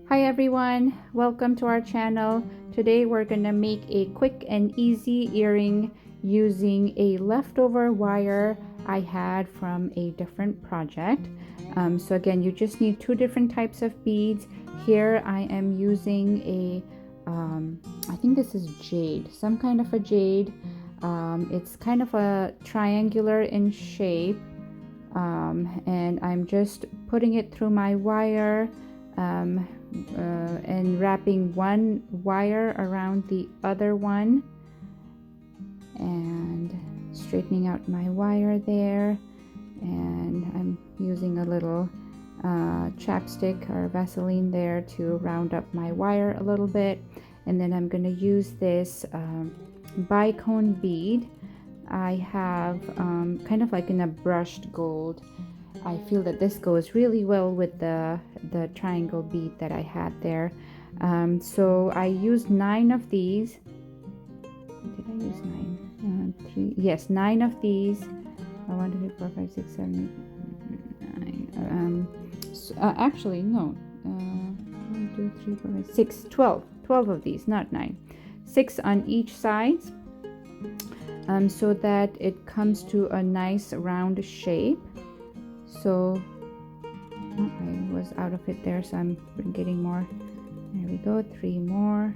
Hi everyone, welcome to our channel. Today we're gonna make a quick and easy earring using a leftover wire I had from a different project. So again, you just need two different types of beads. Here I am using I think this is jade, some kind of a jade. It's kind of a triangular in shape, and I'm just putting it through my wire. And wrapping one wire around the other one and straightening out my wire there, and I'm using a little chapstick or Vaseline there to round up my wire a little bit. And then I'm going to use this bicone bead I have, kind of like in a brushed gold. I feel that this goes really well with the triangle bead that I had there. So I used 9 of these. Did I use 9? 3, yes, 9 of these. 1, 2, 3, 4, 5, 6, 7, 8, 9. Actually, no. 1, 2, 3, 4, 5, 6, 12. 12 of these, not 9. 6 on each side, so that it comes to a nice round shape. So I was out of it there, so I'm getting more. There we go, 3 more.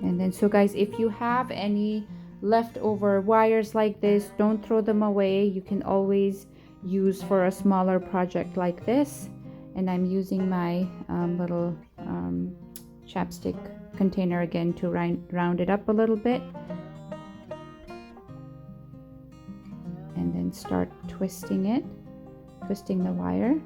And then, so guys, if you have any leftover wires like this, don't throw them away. You can always use for a smaller project like this. And I'm using my little chapstick container again to round it up a little bit. And then start twisting the wire.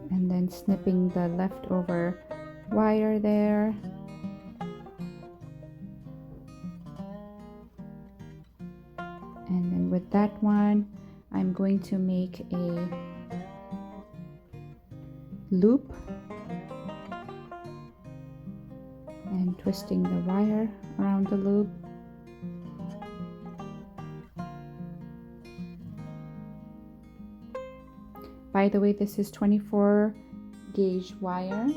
And then snipping the leftover wire there. And then with that one, I'm going to make a loop and twisting the wire around the loop. By the way, this is 24 gauge wire.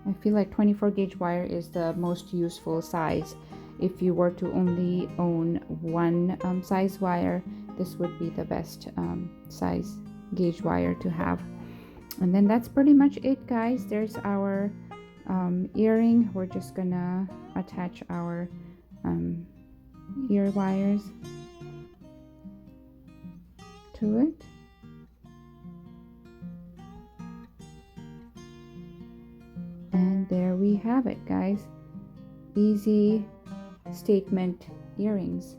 I feel like 24 gauge wire is the most useful size. If you were to only own one size wire, this would be the best size gauge wire to have. And then that's pretty much it, guys. There's our earring. We're just gonna attach our ear wires to it. And there we have it, guys. Easy statement earrings.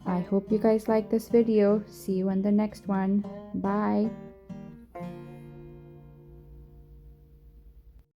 I hope you guys like this video. See you in the next one. Bye.